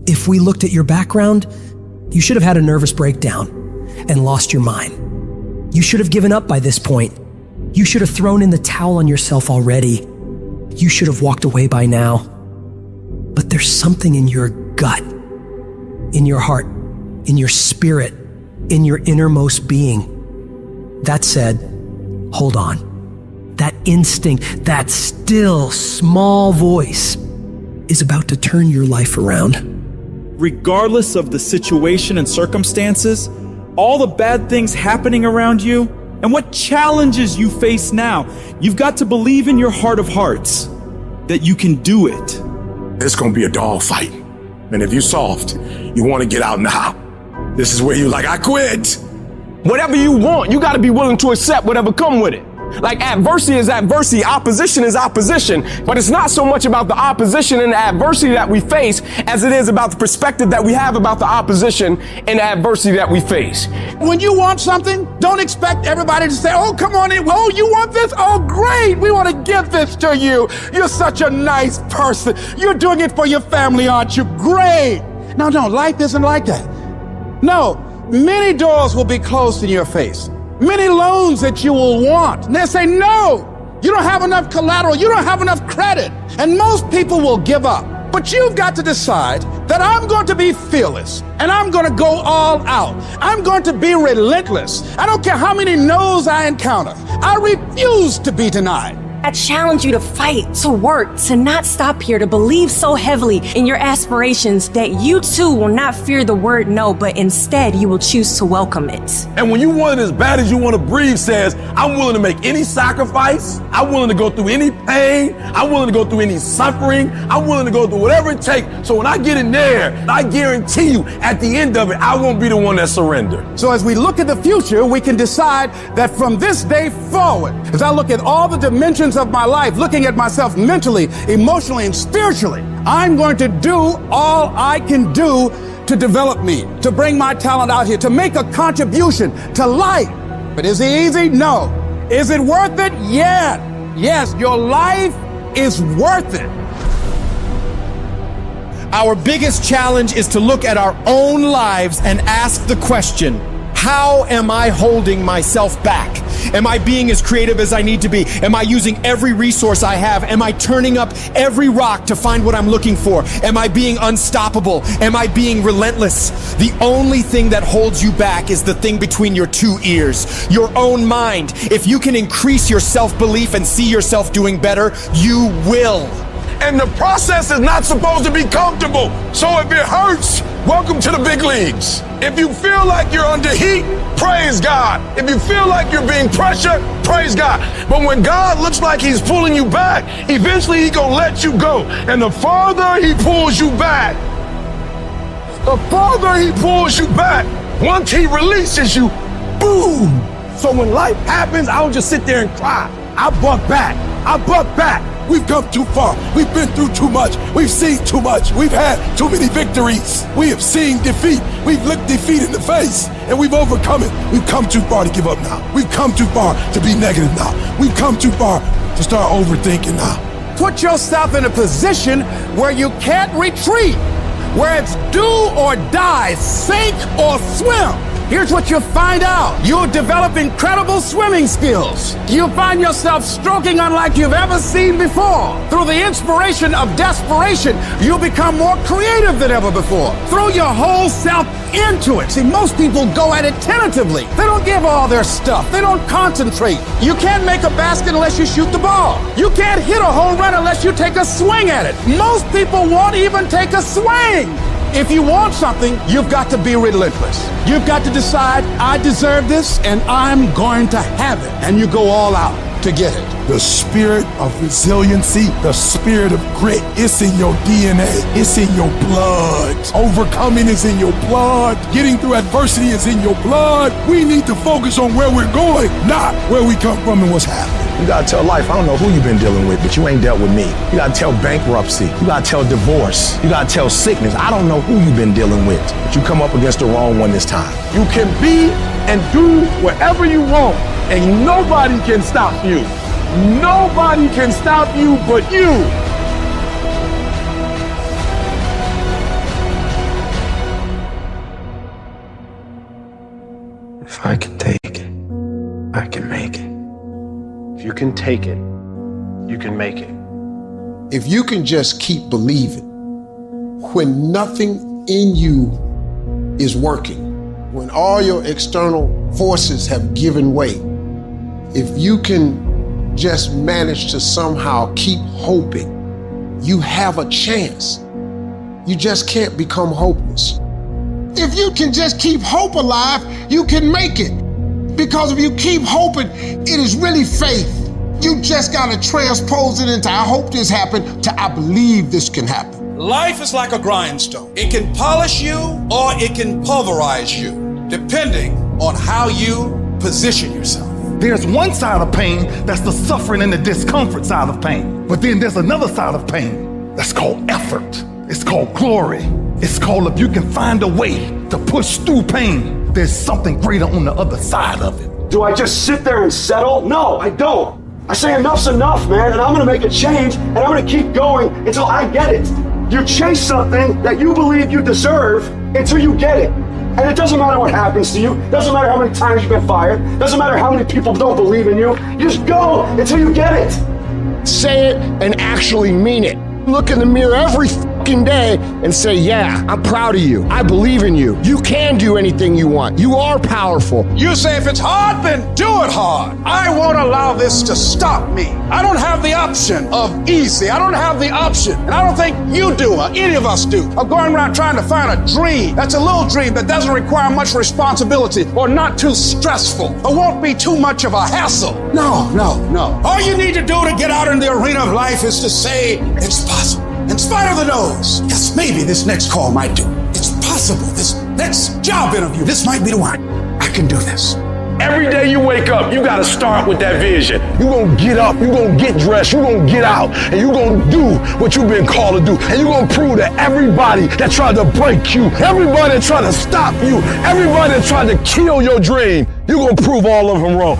If we looked at your background, you should have had a nervous breakdown and lost your mind. You should have given up by this point. You should have thrown in the towel on yourself already. You should have walked away by now. But there's something in your gut, in your heart, in your spirit, in your innermost being that said, hold on. That instinct, that still small voice is about to turn your life around. Regardless of the situation and circumstances, all the bad things happening around you, and what challenges you face now, you've got to believe in your heart of hearts that you can do it. It's gonna be a dog fight. And if you're soft, you wanna get out now. This is where you're like, I quit. Whatever you want, you gotta be willing to accept whatever come with it. Like adversity is adversity, opposition is opposition, but it's not so much about the opposition and the adversity that we face as it is about the perspective that we have about the opposition and the adversity that we face. When you want something, don't expect everybody to say, oh, come on in. Oh, you want this? Oh, great. We want to give this to you. You're such a nice person. You're doing it for your family, aren't you? Great. No, life isn't like that. No, many doors will be closed in your face. Many loans that you will want. And they'll say, no, you don't have enough collateral. You don't have enough credit. And most people will give up. But you've got to decide that I'm going to be fearless and I'm going to go all out. I'm going to be relentless. I don't care how many no's I encounter. I refuse to be denied. I challenge you to fight, to work, to not stop here, to believe so heavily in your aspirations that you too will not fear the word no, but instead you will choose to welcome it. And when you want it as bad as you want to breathe says, I'm willing to make any sacrifice. I'm willing to go through any pain. I'm willing to go through any suffering. I'm willing to go through whatever it takes. So when I get in there, I guarantee you at the end of it, I won't be the one that surrendered. So as we look at the future, we can decide that from this day forward, as I look at all the dimensions of my life, looking at myself mentally, emotionally, and spiritually, I'm going to do all I can do to develop me, to bring my talent out here, to make a contribution to life. But is it easy? No. Is it worth it? Yeah. Yes, your life is worth it. Our biggest challenge is to look at our own lives and ask the question, how am I holding myself back? Am I being as creative as I need to be? Am I using every resource I have? Am I turning up every rock to find what I'm looking for? Am I being unstoppable? Am I being relentless? The only thing that holds you back is the thing between your two ears, your own mind. If you can increase your self-belief and see yourself doing better, you will. And the process is not supposed to be comfortable. So if it hurts, welcome to the big leagues. If you feel like you're under heat, praise God. If you feel like you're being pressured, praise God. But when God looks like he's pulling you back, eventually he's gonna let you go. And the farther he pulls you back, once he releases you, boom. So when life happens, I don't just sit there and cry. I buck back. We've come too far. We've been through too much. We've seen too much. We've had too many victories. We have seen defeat. We've looked defeat in the face and we've overcome it. We've come too far to give up now. We've come too far to be negative now. We've come too far to start overthinking now. Put yourself in a position where you can't retreat, where it's do or die, sink or swim. Here's what you'll find out. You'll develop incredible swimming skills. You'll find yourself stroking unlike you've ever seen before. Through the inspiration of desperation, you'll become more creative than ever before. Throw your whole self into it. See, most people go at it tentatively. They don't give all their stuff. They don't concentrate. You can't make a basket unless you shoot the ball. You can't hit a home run unless you take a swing at it. Most people won't even take a swing. If you want something, you've got to be relentless. You've got to decide, I deserve this and I'm going to have it. And you go all out to get it. The spirit of resiliency, the spirit of grit, it's in your DNA. It's in your blood. Overcoming is in your blood. Getting through adversity is in your blood. We need to focus on where we're going, not where we come from and what's happening. You gotta tell life, I don't know who you've been dealing with, but you ain't dealt with me. You gotta tell bankruptcy. You gotta tell divorce. You gotta tell sickness. I don't know who you've been dealing with, but you come up against the wrong one this time. You can be and do whatever you want, and nobody can stop you. Nobody can stop you but you. If I can take it, I can make it. If you can take it, you can make it. If you can just keep believing, when nothing in you is working, when all your external forces have given way, if you can just manage to somehow keep hoping, you have a chance. You just can't become hopeless. If you can just keep hope alive, you can make it. Because if you keep hoping, it is really faith. You just gotta transpose it into I hope this happened to I believe this can happen. Life is like a grindstone. It can polish you or it can pulverize you, depending on how you position yourself. There's one side of pain that's the suffering and the discomfort side of pain. But then there's another side of pain that's called effort. It's called glory. It's called if you can find a way to push through pain, there's something greater on the other side of it. Do I just sit there and settle? No, I don't. I say enough's enough, man, and I'm gonna make a change, and I'm gonna keep going until I get it. You chase something that you believe you deserve until you get it. And it doesn't matter what happens to you, doesn't matter how many times you've been fired, doesn't matter how many people don't believe in you, you just go until you get it. Say it and actually mean it. Look in the mirror every fucking day and say, yeah, I'm proud of you. I believe in you. You can do anything you want. You are powerful. You say if it's hard, then do it hard. I won't allow this to stop me. I don't have the option of easy. I don't have the option, and I don't think you do, or any of us do, of going around trying to find a dream that's a little dream that doesn't require much responsibility or not too stressful or won't be too much of a hassle. No. All you need to do to get out in the arena of life is to say it's possible. In spite of the no's, yes, maybe this next call might do. It's possible. This next job interview, this might be the one. I can do this. Every day you wake up, you gotta start with that vision. You gonna get up, you gonna get dressed, you gonna get out, and you gonna do what you've been called to do. And you gonna prove to everybody that tried to break you, everybody that tried to stop you, everybody that tried to kill your dream, you gonna prove all of them wrong.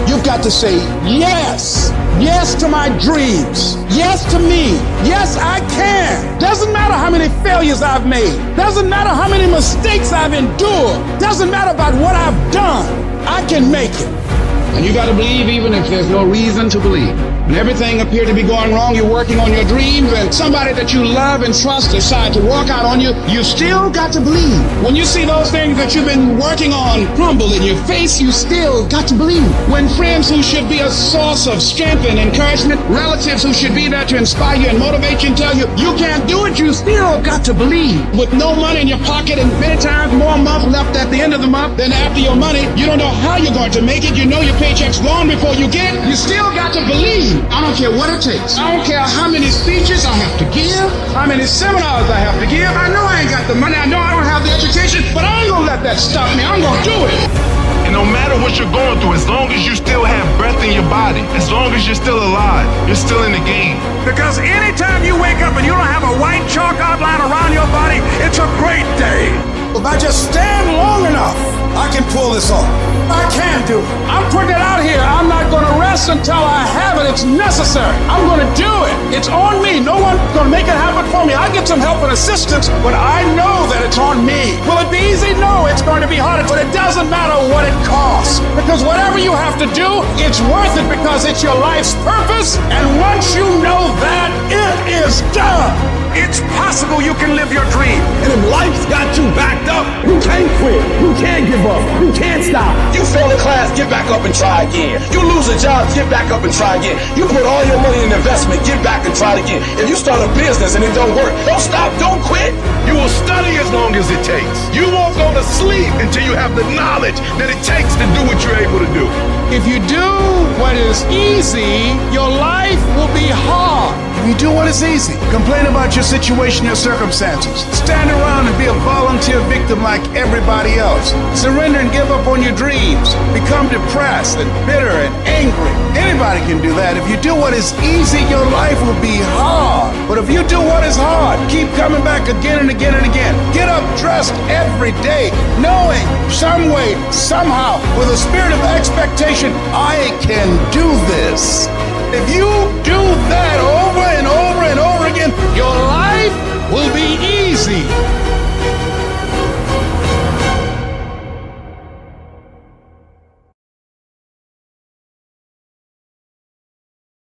You've got to say yes. Yes to my dreams. Yes to me. Yes, I can. Doesn't matter how many failures I've made. Doesn't matter how many mistakes I've endured. Doesn't matter about what I've done. I can make it. And you got to believe even if there's no reason to believe. When everything appears to be going wrong, you're working on your dreams, and somebody that you love and trust decide to walk out on you, you still got to believe. When you see those things that you've been working on crumble in your face, you still got to believe. When friends who should be a source of strength and encouragement, relatives who should be there to inspire you and motivate you and tell you you can't do it, you still got to believe. With no money in your pocket and many times more month left at the end of the month than after your money, you don't know how you're going to make it. You know your paycheck's gone before you get it. You still got to believe. I don't care what it takes. I don't care how many speeches I have to give, how many seminars I have to give. I know I ain't got the money. I know I don't have the education, but I ain't gonna let that stop me. I'm gonna do it. And no matter what you're going through, as long as you still have breath in your body, as long as you're still alive, you're still in the game. Because anytime you wake up and you don't have a white chalk outline around your body, it's a great day. If I just stand long enough, I can pull this off. I can do it. I'm putting it out here. I'm not going to rest until I have it. It's necessary. I'm going to do it. It's on me. No one's going to make it happen for me. I get some help and assistance, but I know that it's on me. Will it be easy? No, it's going to be hard, but it doesn't matter what it costs. Because whatever you have to do, it's worth it because it's your life's purpose. And once you know that, it is done. It's possible you can live your dream. And if life's got you backed up, you can't quit, you can't give up, you can't stop. You fail in class, get back up and try again. You lose a job, get back up and try again. You put all your money in investment, get back and try it again. If you start a business and it don't work, don't stop, don't quit. You will study as long as it takes. You won't go to sleep until you have the knowledge that it takes to do what you're able to do. If you do what is easy, your life will be hard. If you do what is easy, complain about your situation, your circumstances. Stand around and be a volunteer victim like everybody else. Surrender and give up on your dreams. Become depressed and bitter and angry. Anybody can do that. If you do what is easy, your life will be hard. But if you do what is hard, keep coming back again and again and again. Get up dressed every day, knowing some way, somehow, with a spirit of expectation, I can do this. If you do that over and over and over again, your life will be easy.